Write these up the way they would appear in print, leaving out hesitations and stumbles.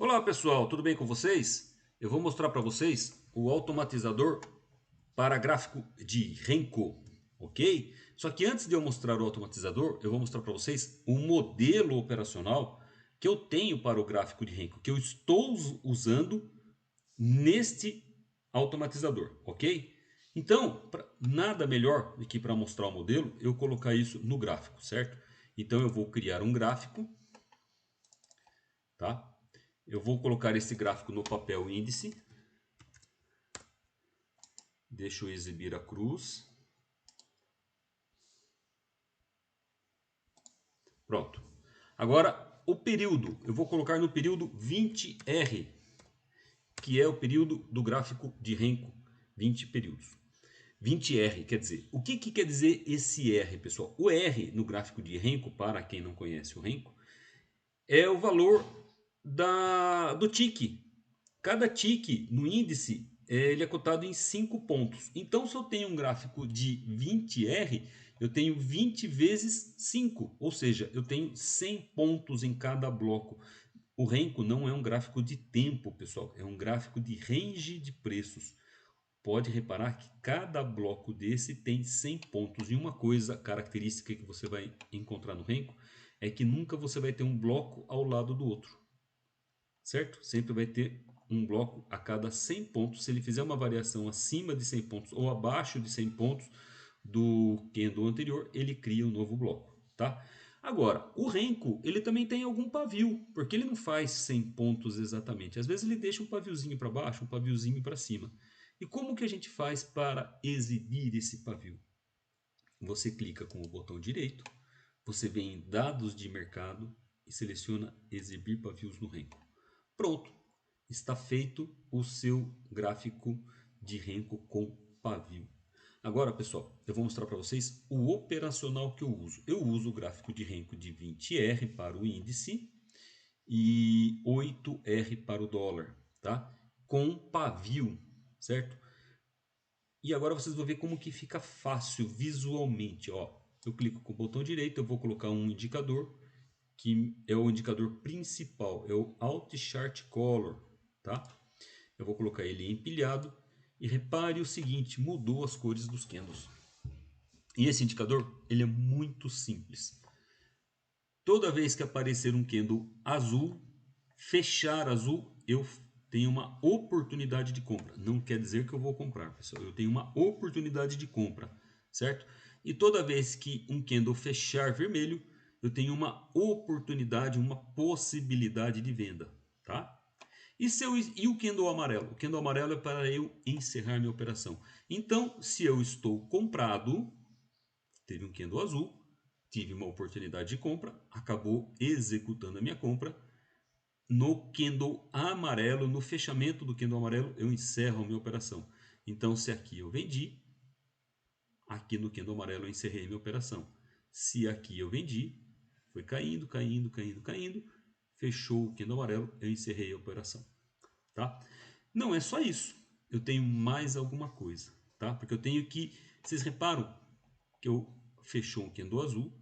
Olá pessoal, tudo bem com vocês? Eu vou mostrar para vocês o automatizador para gráfico de Renko, ok? Só que antes de eu mostrar o automatizador, eu vou mostrar para vocês o modelo operacional que eu tenho para o gráfico de Renko, que eu estou usando neste automatizador, ok? Então, nada melhor do que para mostrar o modelo, eu colocar isso no gráfico, certo? Então eu vou criar um gráfico, tá? Eu vou colocar esse gráfico no papel índice. Deixa eu exibir a cruz. Pronto. Agora, o período. Eu vou colocar no período 20R, que é o período do gráfico de Renko. 20 períodos. 20R, quer dizer, o que quer dizer esse R, pessoal? O R no gráfico de Renko, para quem não conhece o Renko, é o valor do tique. Cada tique no índice ele é cotado em 5 pontos. Então, se eu tenho um gráfico de 20R, eu tenho 20 vezes 5, ou seja, eu tenho 100 pontos em cada bloco. O Renko não é um gráfico de tempo, pessoal, é um gráfico de range de preços. Pode reparar que cada bloco desse tem 100 pontos. E uma coisa característica que você vai encontrar no Renko é que nunca você vai ter um bloco ao lado do outro, certo? Sempre vai ter um bloco a cada 100 pontos. Se ele fizer uma variação acima de 100 pontos ou abaixo de 100 pontos do candle anterior, ele cria um novo bloco, tá? Agora, o Renko, ele também tem algum pavio, porque ele não faz 100 pontos exatamente. Às vezes ele deixa um paviozinho para baixo, um paviozinho para cima. E como que a gente faz para exibir esse pavio? Você clica com o botão direito, você vem em dados de mercado e seleciona exibir pavios no Renko. Pronto, está feito o seu gráfico de Renko com pavio. Agora, pessoal, eu vou mostrar para vocês o operacional que eu uso. Eu uso o gráfico de Renko de 20R para o índice e 8R para o dólar, tá? Com pavio, certo? E agora vocês vão ver como que fica fácil visualmente, ó. Eu clico com o botão direito, eu vou colocar um indicador que é o indicador principal, é o Alt Chart Color, tá? Eu vou colocar ele empilhado e repare o seguinte, mudou as cores dos candles. E esse indicador, ele é muito simples. Toda vez que aparecer um candle azul, fechar azul, eu tenho uma oportunidade de compra. Não quer dizer que eu vou comprar, pessoal. Eu tenho uma oportunidade de compra, certo? E toda vez que um candle fechar vermelho, eu tenho uma oportunidade, uma possibilidade de venda, tá? E o candle amarelo? O candle amarelo é para eu encerrar minha operação. Então, se eu estou comprado, teve um candle azul, tive uma oportunidade de compra, acabou executando a minha compra. No candle amarelo, no fechamento do candle amarelo, eu encerro a minha operação. Então, se aqui eu vendi, aqui no candle amarelo eu encerrei minha operação. Se aqui eu vendi, foi caindo, caindo, caindo, caindo, fechou o candle amarelo, eu encerrei a operação, tá? Não é só isso, eu tenho mais alguma coisa, tá? Porque eu tenho que, vocês reparam que eu fechou um candle azul,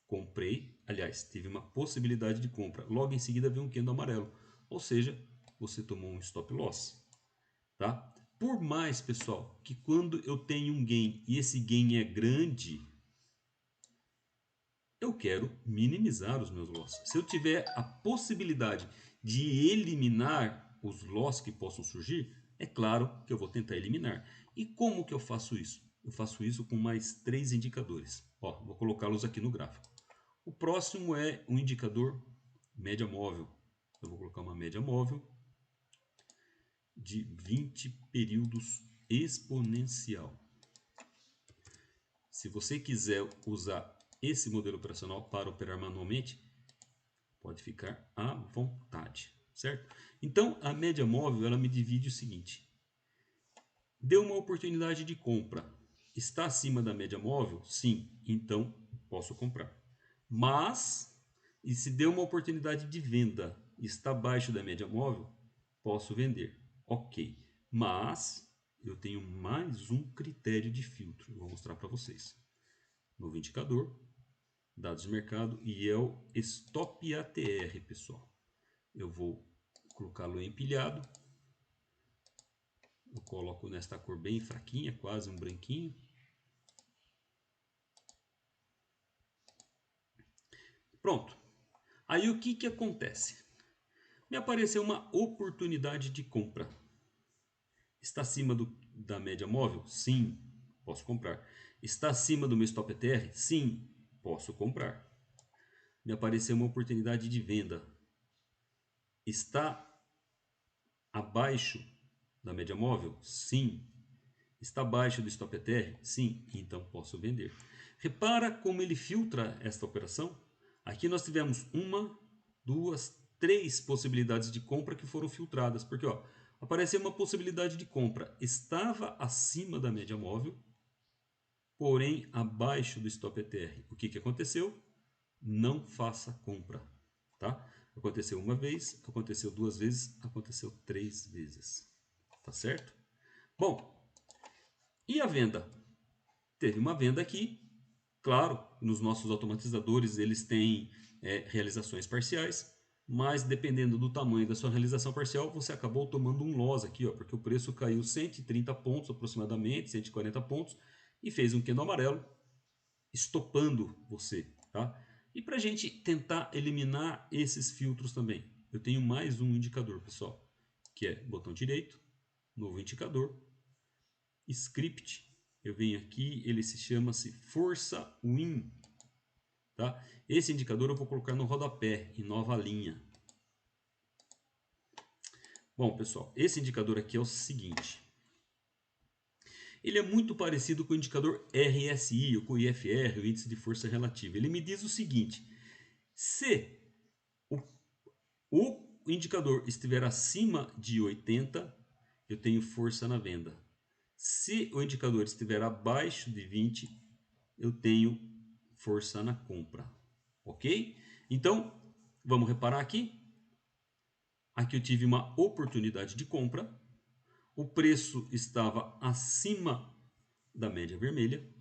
comprei, aliás, tive uma possibilidade de compra. Logo em seguida veio um candle amarelo, ou seja, você tomou um stop loss, tá? Por mais, pessoal, que quando eu tenho um gain e esse gain é grande, eu quero minimizar os meus losses. Se eu tiver a possibilidade de eliminar os losses que possam surgir, é claro que eu vou tentar eliminar. E como que eu faço isso? Eu faço isso com mais 3 indicadores. Ó, vou colocá-los aqui no gráfico. O próximo é o indicador média móvel. Eu vou colocar uma média móvel de 20 períodos exponencial. Se você quiser usar esse modelo operacional para operar manualmente, pode ficar à vontade, certo? Então, a média móvel ela me divide o seguinte: deu uma oportunidade de compra, está acima da média móvel? Sim, então posso comprar. Mas, e se deu uma oportunidade de venda, está abaixo da média móvel, posso vender. Ok, mas eu tenho mais um critério de filtro, eu vou mostrar para vocês. Novo indicador, dados de mercado e é o Stop ATR, pessoal. Eu vou colocá-lo empilhado. Eu coloco nesta cor bem fraquinha, quase um branquinho. Pronto. Aí o que acontece? Me apareceu uma oportunidade de compra. Está acima da média móvel? Sim, posso comprar. Está acima do meu stop ETR? Sim, posso comprar. Me apareceu uma oportunidade de venda. Está abaixo da média móvel? Sim. Está abaixo do stop ETR? Sim, então posso vender. Repara como ele filtra esta operação? Aqui nós tivemos uma, duas, três possibilidades de compra que foram filtradas, porque ó, apareceu uma possibilidade de compra, estava acima da média móvel, porém abaixo do stop ETR. O que aconteceu? Não faça compra, tá? Aconteceu uma vez, aconteceu duas vezes, aconteceu três vezes, tá certo? Bom, e a venda? Teve uma venda aqui, claro, nos nossos automatizadores eles têm realizações parciais, mas dependendo do tamanho da sua realização parcial, você acabou tomando um loss aqui, ó, porque o preço caiu 130 pontos aproximadamente, 140 pontos, e fez um candle amarelo, estopando você, tá? E para a gente tentar eliminar esses filtros também, eu tenho mais um indicador, pessoal, que é botão direito, novo indicador, script. Eu venho aqui, ele se chama-se Força Win, tá? Esse indicador eu vou colocar no rodapé, em nova linha. Bom, pessoal, esse indicador aqui é o seguinte. Ele é muito parecido com o indicador RSI, ou com o IFR, o Índice de Força Relativa. Ele me diz o seguinte, se o indicador estiver acima de 80, eu tenho força na venda. Se o indicador estiver abaixo de 20, eu tenho força na compra. Ok? Então, vamos reparar aqui. Aqui eu tive uma oportunidade de compra. O preço estava acima da média vermelha.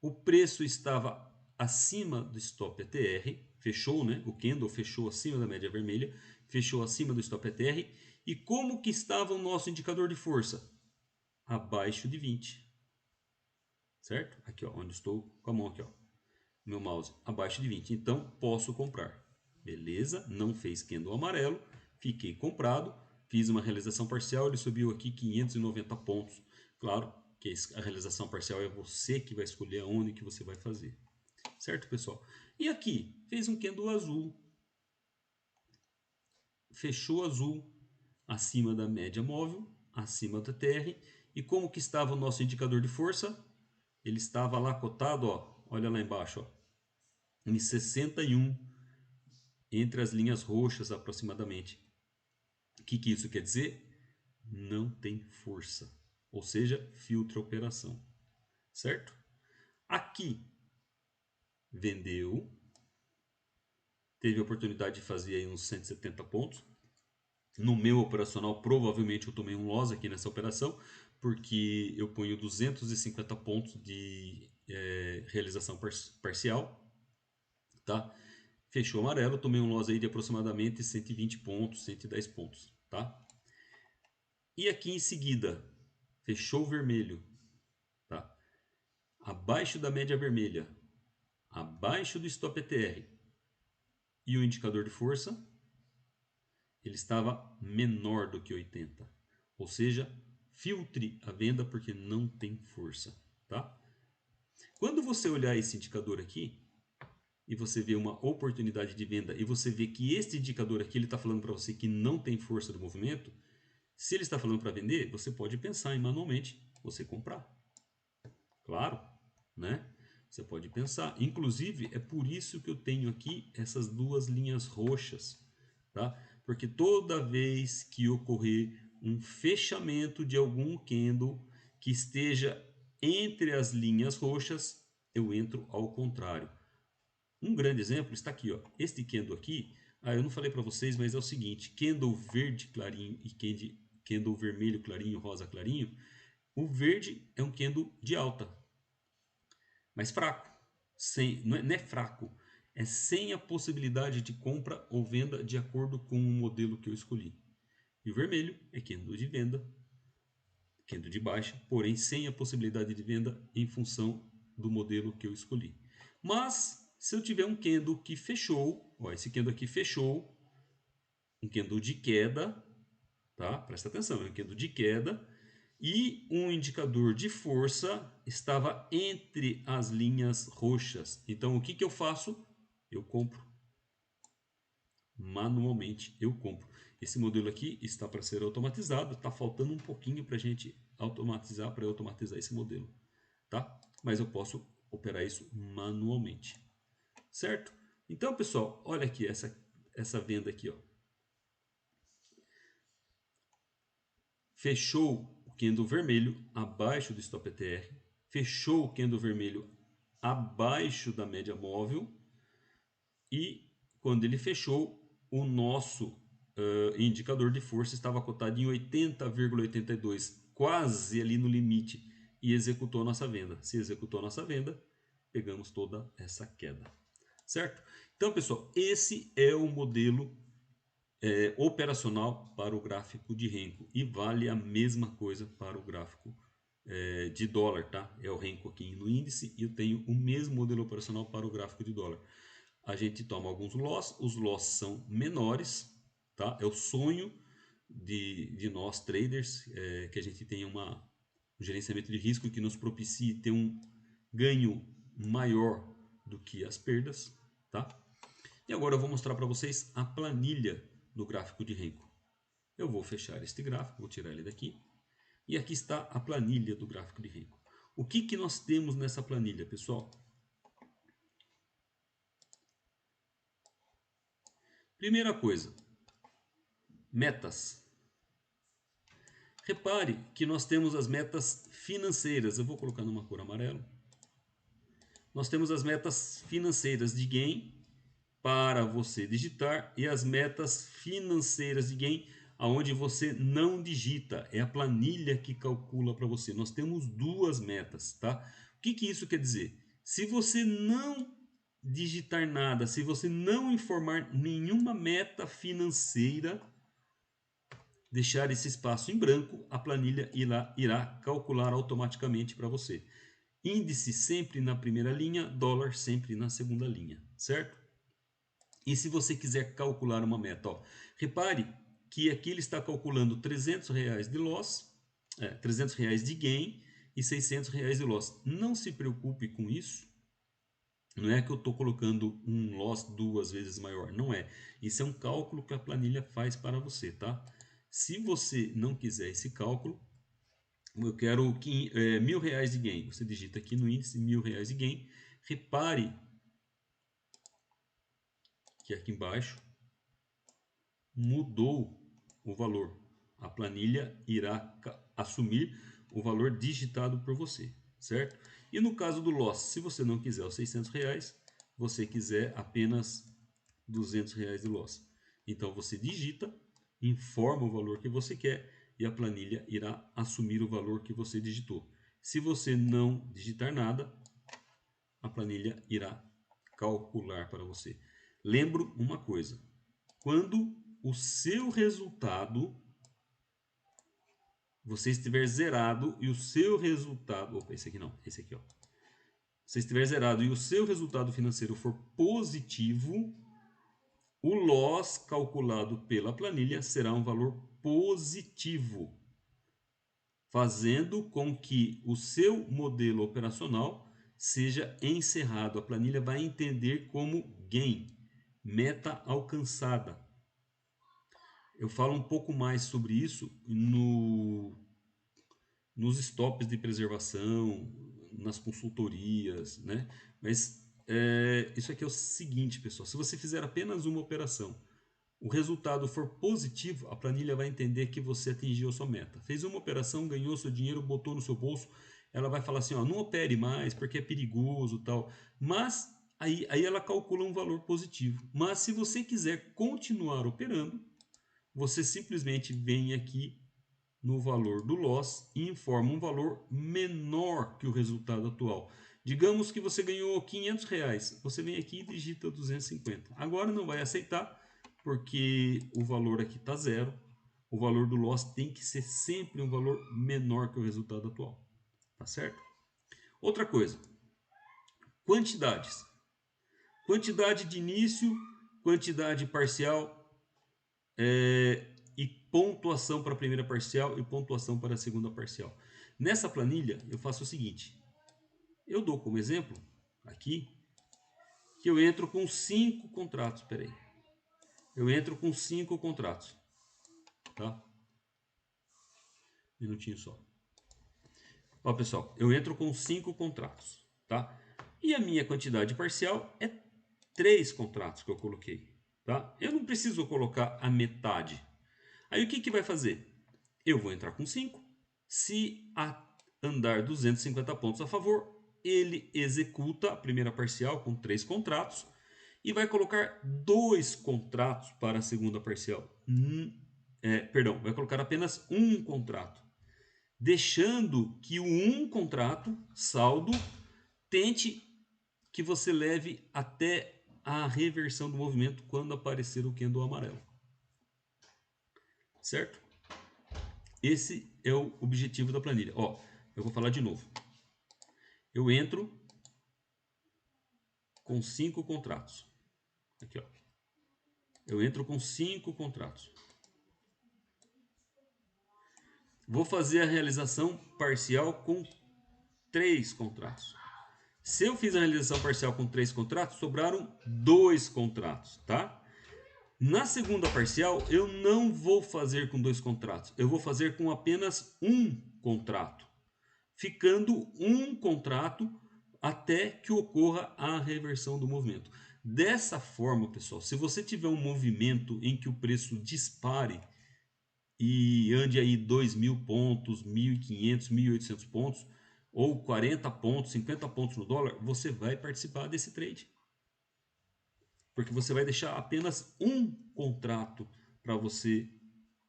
O preço estava acima do stop ETR. Fechou, né? O candle fechou acima da média vermelha. Fechou acima do stop ETR. E como que estava o nosso indicador de força? Abaixo de 20. Certo? Aqui, ó, onde estou com a mão aqui, ó. Meu mouse abaixo de 20. Então, posso comprar. Beleza? Não fez candle amarelo. Fiquei comprado. Fiz uma realização parcial. Ele subiu aqui 590 pontos. Claro que a realização parcial é você que vai escolher aonde que você vai fazer. Certo, pessoal? E aqui, fez um candle azul. Fechou azul. Acima da média móvel. Acima da TR. E como que estava o nosso indicador de força? Ele estava lá cotado, ó. Olha lá embaixo, ó. Em 61, entre as linhas roxas aproximadamente. O que isso quer dizer? Não tem força, ou seja, filtra a operação, certo? Aqui, vendeu, teve a oportunidade de fazer aí uns 170 pontos. No meu operacional, provavelmente eu tomei um loss aqui nessa operação, porque eu ponho 250 pontos de realização parcial, tá? Fechou amarelo, tomei um loss aí de aproximadamente 120 pontos, 110 pontos, tá? E aqui em seguida, fechou vermelho, tá? Abaixo da média vermelha, abaixo do stop ETR e o indicador de força, ele estava menor do que 80. Ou seja, filtre a venda porque não tem força, tá? Quando você olhar esse indicador aqui, e você vê uma oportunidade de venda, e você vê que este indicador aqui ele está falando para você que não tem força do movimento, se ele está falando para vender, você pode pensar em manualmente você comprar. Claro, né? Você pode pensar. Inclusive, é por isso que eu tenho aqui essas duas linhas roxas, tá? Porque toda vez que ocorrer um fechamento de algum candle que esteja entre as linhas roxas, eu entro ao contrário. Um grande exemplo está aqui, ó. Este candle aqui, eu não falei para vocês, mas é o seguinte: candle verde clarinho e candle vermelho clarinho, rosa clarinho. O verde é um candle de alta, mas fraco. Não é fraco. é sem a possibilidade de compra ou venda de acordo com o modelo que eu escolhi. E o vermelho é candle de venda, candle de baixa, porém sem a possibilidade de venda em função do modelo que eu escolhi. Mas se eu tiver um candle que fechou, ó, esse candle aqui fechou, um candle de queda, tá? Presta atenção, é um candle de queda e um indicador de força estava entre as linhas roxas. Então o que eu faço? Eu compro. Manualmente eu compro. Esse modelo aqui está para ser automatizado, está faltando um pouquinho para a gente automatizar, para eu automatizar esse modelo, tá? Mas eu posso operar isso manualmente, certo? Então, pessoal, olha aqui essa venda aqui, ó. Fechou o candle vermelho abaixo do stop ETR, fechou o candle vermelho abaixo da média móvel e quando ele fechou, o nosso indicador de força estava cotado em 80,82, quase ali no limite, e executou a nossa venda. Se executou a nossa venda, pegamos toda essa queda, certo? Então, pessoal, esse é o modelo operacional para o gráfico de Renko e vale a mesma coisa para o gráfico de dólar, tá? É o Renko aqui no índice e eu tenho o mesmo modelo operacional para o gráfico de dólar. A gente toma alguns loss, os loss são menores, tá? É o sonho de nós traders, que a gente tenha um gerenciamento de risco que nos propicie ter um ganho maior do que as perdas, tá? E agora eu vou mostrar para vocês a planilha do gráfico de Renko. Eu vou fechar este gráfico, vou tirar ele daqui. E aqui está a planilha do gráfico de Renko. O que nós temos nessa planilha, pessoal? Primeira coisa, metas. Repare que nós temos as metas financeiras. Eu vou colocar numa cor amarelo. Nós temos as metas financeiras de gain para você digitar e as metas financeiras de gain aonde você não digita. É a planilha que calcula para você. Nós temos duas metas, tá? O que isso quer dizer? Se você não digitar nada, se você não informar nenhuma meta financeira, deixar esse espaço em branco, a planilha irá calcular automaticamente para você. Índice sempre na primeira linha, dólar sempre na segunda linha, certo? E se você quiser calcular uma meta, ó, repare que aqui ele está calculando R$300 de loss, R$300 de gain e R$600 de loss. Não se preocupe com isso. Não é que eu estou colocando um loss duas vezes maior, não é. Isso é um cálculo que a planilha faz para você, tá? Se você não quiser esse cálculo, eu quero R$1.000 de gain. Você digita aqui no índice R$1.000 de gain. Repare que aqui embaixo mudou o valor. A planilha irá assumir o valor digitado por você, certo? E no caso do loss, se você não quiser os R$600, você quiser apenas R$200 de loss. Então você digita, informa o valor que você quer e a planilha irá assumir o valor que você digitou. Se você não digitar nada, a planilha irá calcular para você. Lembro uma coisa, quando o seu resultado, você estiver zerado e o seu resultado, opa, esse aqui não, esse aqui, ó. Se estiver zerado e o seu resultado financeiro for positivo, o loss calculado pela planilha será um valor positivo, fazendo com que o seu modelo operacional seja encerrado. A planilha vai entender como gain, meta alcançada. Eu falo um pouco mais sobre isso nos stops de preservação, nas consultorias, né? Mas isso aqui é o seguinte, pessoal. Se você fizer apenas uma operação, o resultado for positivo, a planilha vai entender que você atingiu a sua meta. Fez uma operação, ganhou seu dinheiro, botou no seu bolso, ela vai falar assim, ó, não opere mais porque é perigoso, tal. Mas aí ela calcula um valor positivo. Mas se você quiser continuar operando, você simplesmente vem aqui no valor do loss e informa um valor menor que o resultado atual. Digamos que você ganhou R$500. Você vem aqui e digita 250. Agora não vai aceitar, porque o valor aqui está zero. O valor do loss tem que ser sempre um valor menor que o resultado atual. Tá certo? Outra coisa. Quantidades. Quantidade de início, quantidade parcial e pontuação para a primeira parcial e pontuação para a segunda parcial. Nessa planilha eu faço o seguinte. Eu dou como exemplo aqui que eu entro com 5 contratos. Espera aí. Eu entro com 5 contratos. Tá? Um minutinho só. Ó, pessoal, eu entro com 5 contratos. Tá? E a minha quantidade parcial é 3 contratos que eu coloquei. Tá? Eu não preciso colocar a metade. Aí o que vai fazer? Eu vou entrar com 5. Se andar 250 pontos a favor, ele executa a primeira parcial com 3 contratos e vai colocar 2 contratos para a segunda parcial. Perdão, vai colocar apenas um contrato, deixando que o um contrato, saldo, tente que você leve até a reversão do movimento quando aparecer o candle amarelo. Certo? Esse é o objetivo da planilha. Ó, eu vou falar de novo. Eu entro com 5 contratos. Aqui, ó. Eu entro com 5 contratos. Vou fazer a realização parcial com 3 contratos. Se eu fiz a realização parcial com 3 contratos, sobraram 2 contratos, tá? Na segunda parcial, eu não vou fazer com 2 contratos. Eu vou fazer com apenas um contrato, ficando um contrato até que ocorra a reversão do movimento. Dessa forma, pessoal, se você tiver um movimento em que o preço dispare e ande aí 2.000 pontos, 1.500, 1.800 pontos, ou 40 pontos, 50 pontos no dólar, você vai participar desse trade. Porque você vai deixar apenas um contrato para você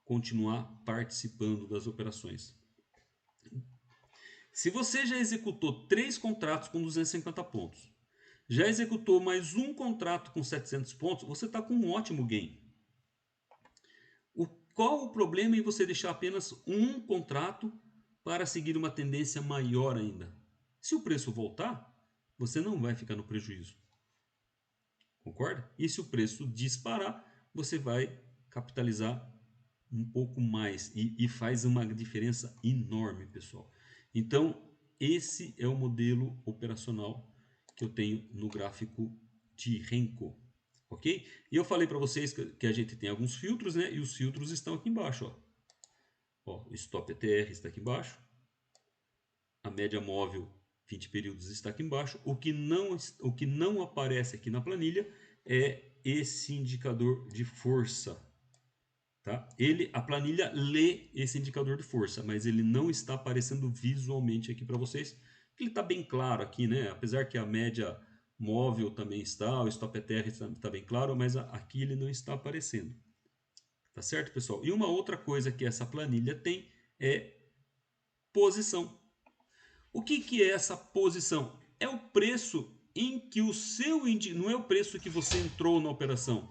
continuar participando das operações. Se você já executou 3 contratos com 250 pontos, já executou mais um contrato com 700 pontos, você está com um ótimo gain. Qual o problema em você deixar apenas um contrato para seguir uma tendência maior ainda? Se o preço voltar, você não vai ficar no prejuízo. Concorda? E se o preço disparar, você vai capitalizar um pouco mais e faz uma diferença enorme, pessoal. Então, esse é o modelo operacional que eu tenho no gráfico de Renko, ok? E eu falei para vocês que a gente tem alguns filtros, né? E os filtros estão aqui embaixo, ó. O Stop ETR está aqui embaixo. A média móvel 20 períodos está aqui embaixo. O que não aparece aqui na planilha é esse indicador de força. Tá? A planilha lê esse indicador de força, mas ele não está aparecendo visualmente aqui para vocês. Ele está bem claro aqui, né? Apesar que a média móvel também está, o Stop ETR está bem claro, mas aqui ele não está aparecendo. Tá certo, pessoal? E uma outra coisa que essa planilha tem é posição. O que é essa posição? É o preço em que o seu não é o preço que você entrou na operação.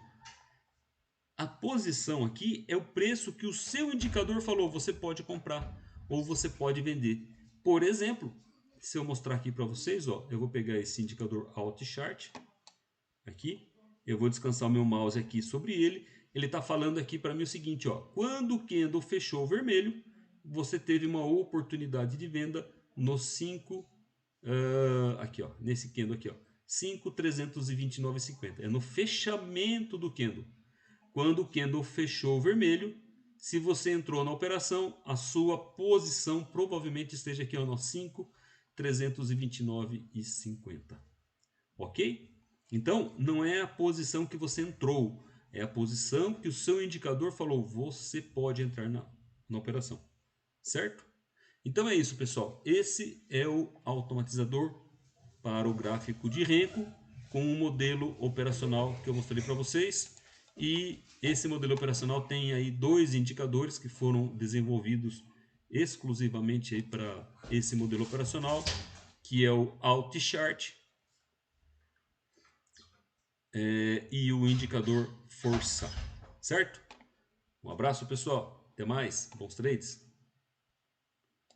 A posição aqui é o preço que o seu indicador falou, você pode comprar ou você pode vender. Por exemplo, se eu mostrar aqui para vocês, ó, eu vou pegar esse indicador Alt Chart aqui, eu vou descansar o meu mouse aqui sobre ele. Ele está falando aqui para mim o seguinte, ó, quando o candle fechou vermelho, você teve uma oportunidade de venda no 5, aqui, ó, nesse candle aqui, ó, 5.329,50. É no fechamento do candle. Quando o candle fechou vermelho, se você entrou na operação, a sua posição provavelmente esteja aqui no 5.329,50. Ok? Então, não é a posição que você entrou, é a posição que o seu indicador falou, você pode entrar na operação. Certo? Então é isso, pessoal. Esse é o automatizador para o gráfico de Renko com o modelo operacional que eu mostrei para vocês. E esse modelo operacional tem aí 2 indicadores que foram desenvolvidos exclusivamente para esse modelo operacional, que é o Alt Chart, e o indicador força, certo? Um abraço, pessoal. Até mais. Bons trades.